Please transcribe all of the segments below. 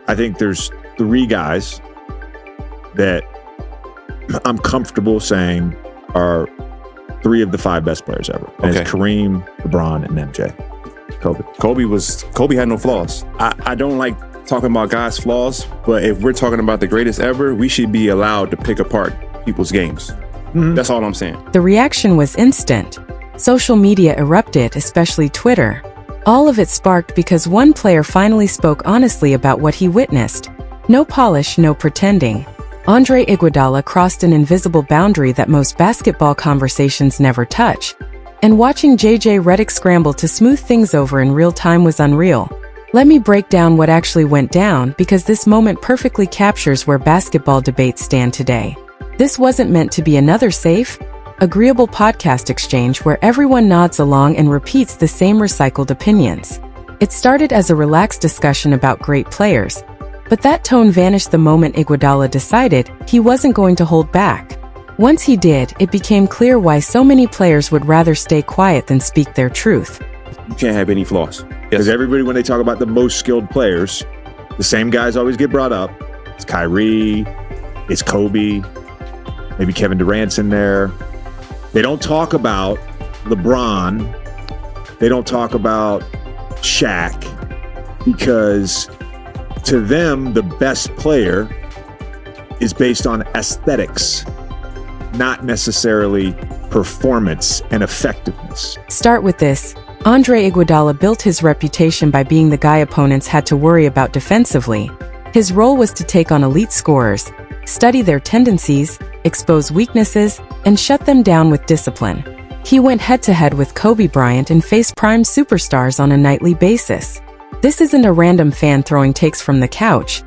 I think there's three guys that I'm comfortable saying are three of the five best players ever. And it's Kareem, LeBron, and MJ. Kobe had no flaws. I don't like talking about guys' flaws, but if we're talking about the greatest ever, we should be allowed to pick apart people's games. That's all I'm saying. The reaction was instant. Social media erupted, especially Twitter. All of it sparked because one player finally spoke honestly about what he witnessed. No polish, no pretending. Andre Iguodala crossed an invisible boundary that most basketball conversations never touch. And watching JJ Redick scramble to smooth things over in real time was unreal. Let me break down what actually went down, because this moment perfectly captures where basketball debates stand today. This wasn't meant to be another safe, agreeable podcast exchange where everyone nods along and repeats the same recycled opinions. It started as a relaxed discussion about great players, but that tone vanished the moment Iguodala decided he wasn't going to hold back. Once he did, it became clear why so many players would rather stay quiet than speak their truth. You can't have any flaws. Because everybody, when they talk about the most skilled players, the same guys always get brought up. It's Kyrie, it's Kobe, maybe Kevin Durant's in there. They don't talk about LeBron. They don't talk about Shaq, because to them, the best player is based on aesthetics, not necessarily performance and effectiveness. Start with this. Andre Iguodala built his reputation by being the guy opponents had to worry about defensively. His role was to take on elite scorers, study their tendencies, expose weaknesses, and shut them down with discipline. He went head-to-head with Kobe Bryant and faced prime superstars on a nightly basis. This isn't a random fan throwing takes from the couch.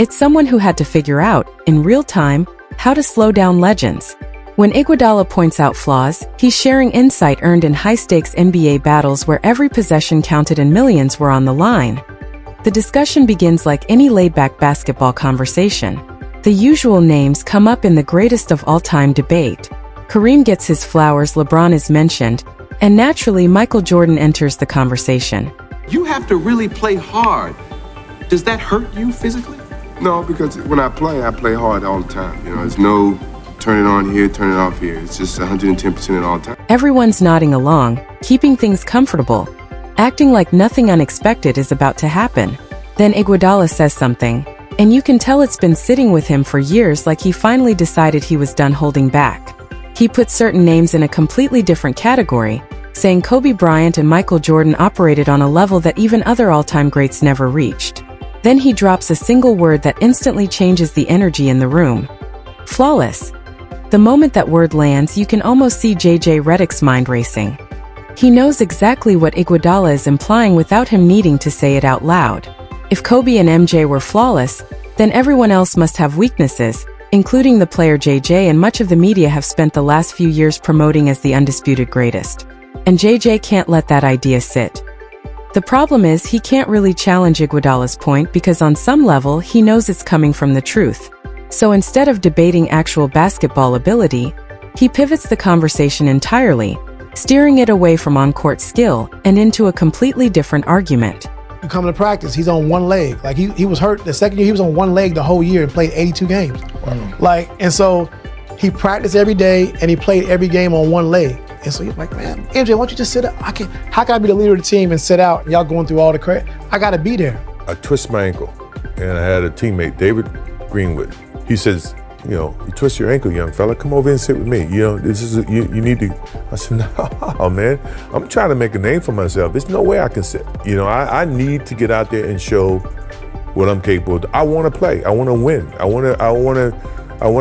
It's someone who had to figure out, in real time, how to slow down legends. When Iguodala points out flaws, he's sharing insight earned in high-stakes NBA battles where every possession counted and millions were on the line. The discussion begins like any laid-back basketball conversation. The usual names come up in the greatest of all-time debate. Kareem gets his flowers, LeBron is mentioned, and naturally Michael Jordan enters the conversation. You have to really play hard. Does that hurt you physically? No, because when I play hard all the time. You know, there's no turn it on here, turn it off here. It's just 110% at all time. Everyone's nodding along, keeping things comfortable, acting like nothing unexpected is about to happen. Then Iguodala says something, and you can tell it's been sitting with him for years, like he finally decided he was done holding back. He put certain names in a completely different category, saying Kobe Bryant and Michael Jordan operated on a level that even other all-time greats never reached. Then he drops a single word that instantly changes the energy in the room. Flawless. The moment that word lands, you can almost see JJ Redick's mind racing. He knows exactly what Iguodala is implying without him needing to say it out loud. If Kobe and MJ were flawless, then everyone else must have weaknesses, including the player JJ, and much of the media have spent the last few years promoting as the undisputed greatest. And JJ can't let that idea sit. The problem is he can't really challenge Iguodala's point because on some level he knows it's coming from the truth. So instead of debating actual basketball ability, he pivots the conversation entirely, steering it away from on-court skill and into a completely different argument. You come to practice, he's on one leg. Like he was hurt the second year, he was on one leg the whole year and played 82 games. Wow. And so he practiced every day and he played every game on one leg. And so you're like, man, MJ, why don't you just sit up? How can I be the leader of the team and sit out and y'all going through all the credit? I gotta be there. I twist my ankle and I had a teammate, David Greenwood. He says, you know, you twist your ankle, young fella, come over and sit with me. You know, you need to. I said, no, man, I'm trying to make a name for myself. There's no way I can sit. You know, I need to get out there and show what I'm capable of. I want to play. I want to win. I want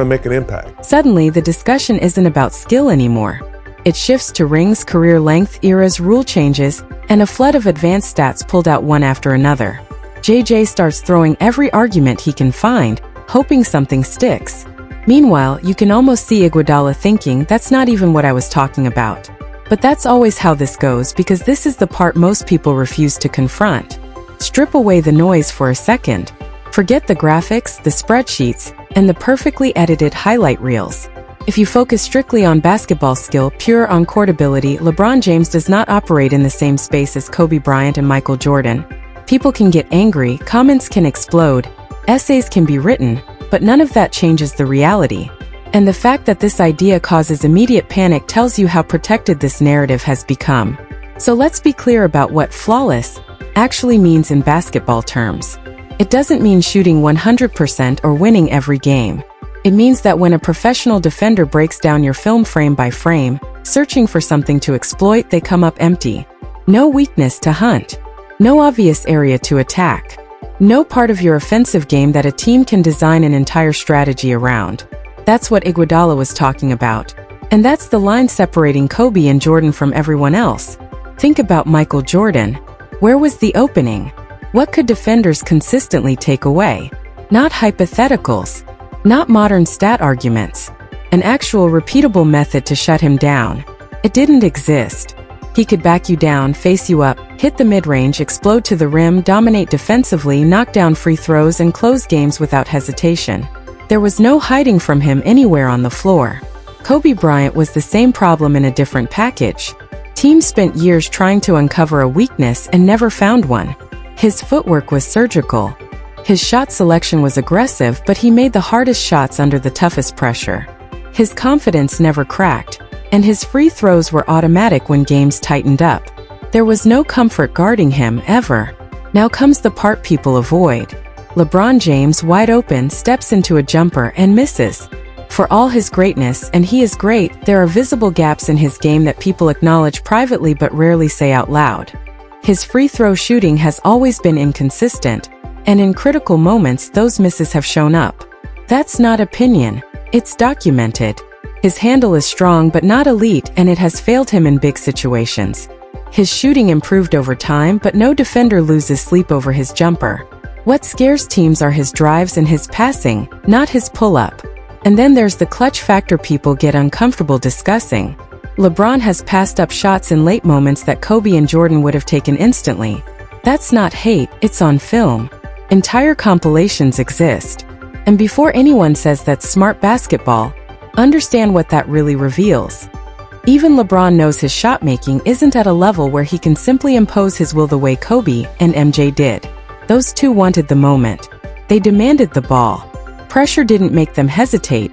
to make an impact. Suddenly, the discussion isn't about skill anymore. It shifts to rings, career length, eras, rule changes, and a flood of advanced stats pulled out one after another. JJ starts throwing every argument he can find, hoping something sticks. Meanwhile, you can almost see Iguodala thinking, that's not even what I was talking about. But that's always how this goes, because this is the part most people refuse to confront. Strip away the noise for a second. Forget the graphics, the spreadsheets, and the perfectly edited highlight reels. If you focus strictly on basketball skill, pure on-court ability, LeBron James does not operate in the same space as Kobe Bryant and Michael Jordan. People can get angry, comments can explode, essays can be written, but none of that changes the reality. And the fact that this idea causes immediate panic tells you how protected this narrative has become. So let's be clear about what flawless actually means in basketball terms. It doesn't mean shooting 100% or winning every game. It means that when a professional defender breaks down your film frame by frame, searching for something to exploit, they come up empty. No weakness to hunt. No obvious area to attack. No part of your offensive game that a team can design an entire strategy around. That's what Iguodala was talking about. And that's the line separating Kobe and Jordan from everyone else. Think about Michael Jordan. Where was the opening? What could defenders consistently take away? Not hypotheticals. Not modern stat arguments. An actual repeatable method to shut him down. It didn't exist. He could back you down, face you up, hit the mid-range, explode to the rim, dominate defensively, knock down free throws, and close games without hesitation. There was no hiding from him anywhere on the floor. Kobe Bryant was the same problem in a different package. Teams spent years trying to uncover a weakness and never found one. His footwork was surgical. His shot selection was aggressive, but he made the hardest shots under the toughest pressure. His confidence never cracked, and his free throws were automatic when games tightened up. There was no comfort guarding him, ever. Now comes the part people avoid. LeBron James, wide open, steps into a jumper and misses. For all his greatness, and he is great, there are visible gaps in his game that people acknowledge privately but rarely say out loud. His free throw shooting has always been inconsistent, and in critical moments those misses have shown up. That's not opinion. It's documented. His handle is strong but not elite, and it has failed him in big situations. His shooting improved over time, but no defender loses sleep over his jumper. What scares teams are his drives and his passing, not his pull-up. And then there's the clutch factor people get uncomfortable discussing. LeBron has passed up shots in late moments that Kobe and Jordan would have taken instantly. That's not hate, it's on film. Entire compilations exist. And before anyone says that's smart basketball, understand what that really reveals. Even LeBron knows his shot-making isn't at a level where he can simply impose his will the way Kobe and MJ did. Those two wanted the moment. They demanded the ball. Pressure didn't make them hesitate.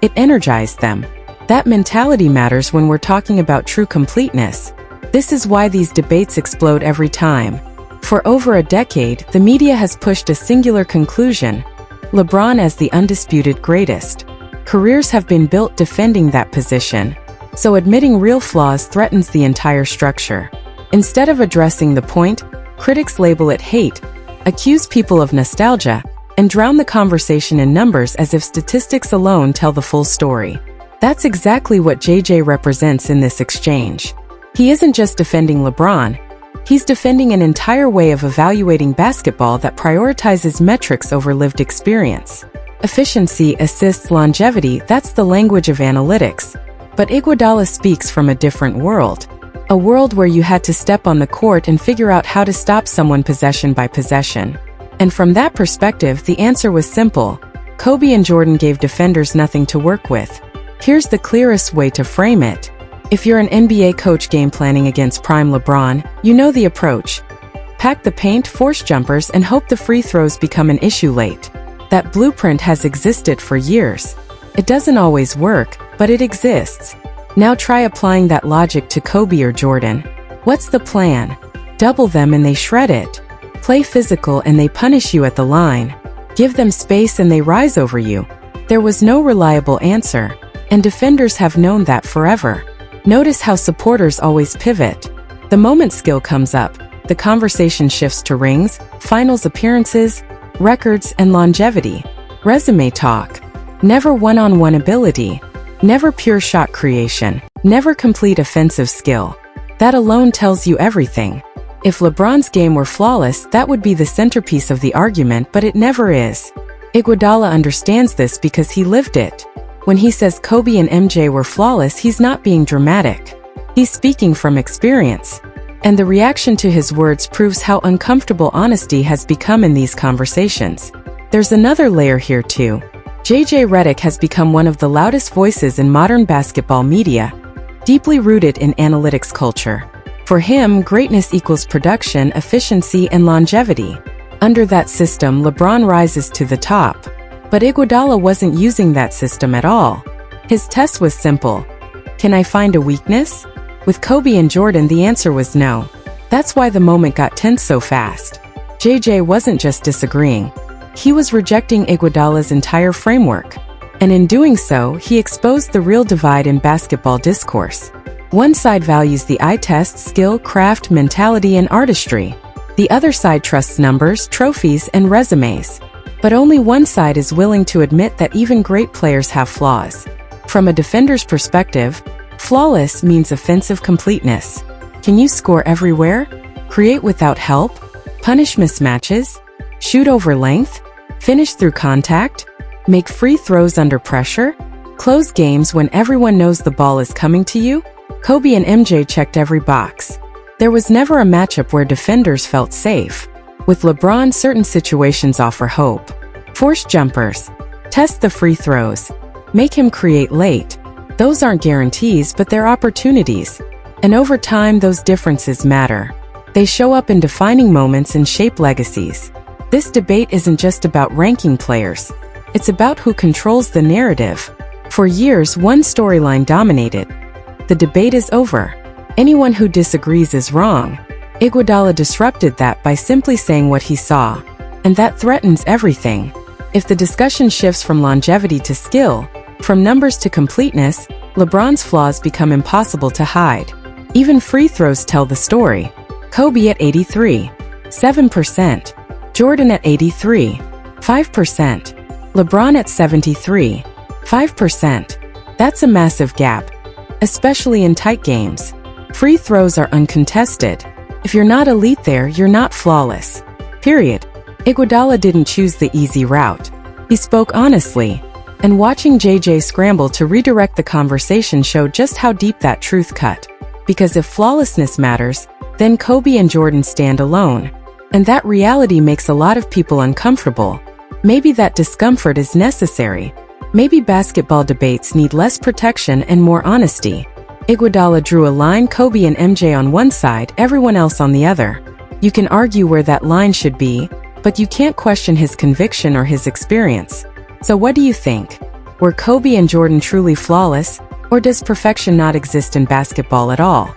It energized them. That mentality matters when we're talking about true completeness. This is why these debates explode every time. For over a decade, the media has pushed a singular conclusion: LeBron as the undisputed greatest. Careers have been built defending that position. So admitting real flaws threatens the entire structure. Instead of addressing the point, critics label it hate, accuse people of nostalgia, and drown the conversation in numbers as if statistics alone tell the full story. That's exactly what JJ represents in this exchange. He isn't just defending LeBron, he's defending an entire way of evaluating basketball that prioritizes metrics over lived experience. Efficiency, assists, longevity, that's the language of analytics. But Iguodala speaks from a different world. A world where you had to step on the court and figure out how to stop someone possession by possession. And from that perspective, the answer was simple. Kobe and Jordan gave defenders nothing to work with. Here's the clearest way to frame it. If you're an NBA coach game planning against prime LeBron, you know the approach. Pack the paint, force jumpers, and hope the free throws become an issue late. That blueprint has existed for years. It doesn't always work, but it exists. Now try applying that logic to Kobe or Jordan. What's the plan? Double them and they shred it. Play physical and they punish you at the line. Give them space and they rise over you. There was no reliable answer, and defenders have known that forever. Notice how supporters always pivot. The moment skill comes up, the conversation shifts to rings, finals appearances, records, and longevity. Resume talk. Never one-on-one ability. Never pure shot creation. Never complete offensive skill. That alone tells you everything. If LeBron's game were flawless, that would be the centerpiece of the argument, but it never is. Iguodala understands this because he lived it. When he says Kobe and MJ were flawless, he's not being dramatic. He's speaking from experience. And the reaction to his words proves how uncomfortable honesty has become in these conversations. There's another layer here too. JJ Redick has become one of the loudest voices in modern basketball media, deeply rooted in analytics culture. For him, greatness equals production, efficiency, and longevity. Under that system, LeBron rises to the top. But Iguodala wasn't using that system at all. His test was simple. Can I find a weakness? With Kobe and Jordan, the answer was no. That's why the moment got tense so fast. JJ wasn't just disagreeing. He was rejecting Iguodala's entire framework. And in doing so, he exposed the real divide in basketball discourse. One side values the eye test, skill, craft, mentality, and artistry. The other side trusts numbers, trophies, and resumes. But only one side is willing to admit that even great players have flaws. From a defender's perspective, flawless means offensive completeness. Can you score everywhere? Create without help? Punish mismatches? Shoot over length? Finish through contact? Make free throws under pressure? Close games when everyone knows the ball is coming to you? Kobe and MJ checked every box. There was never a matchup where defenders felt safe. With LeBron, certain situations offer hope. Force jumpers. Test the free throws. Make him create late. Those aren't guarantees, but they're opportunities. And over time, those differences matter. They show up in defining moments and shape legacies. This debate isn't just about ranking players. It's about who controls the narrative. For years, one storyline dominated. The debate is over. Anyone who disagrees is wrong. Iguodala disrupted that by simply saying what he saw. And that threatens everything. If the discussion shifts from longevity to skill, from numbers to completeness, LeBron's flaws become impossible to hide. Even free throws tell the story. Kobe at 83, 7%. Jordan at 83, 5%. LeBron at 73, 5%. That's a massive gap, especially in tight games. Free throws are uncontested. If you're not elite there, you're not flawless. Period. Iguodala didn't choose the easy route. He spoke honestly. And watching JJ scramble to redirect the conversation showed just how deep that truth cut. Because if flawlessness matters, then Kobe and Jordan stand alone. And that reality makes a lot of people uncomfortable. Maybe that discomfort is necessary. Maybe basketball debates need less protection and more honesty. Iguodala drew a line, Kobe and MJ on one side, everyone else on the other. You can argue where that line should be, but you can't question his conviction or his experience. So what do you think? Were Kobe and Jordan truly flawless, or does perfection not exist in basketball at all?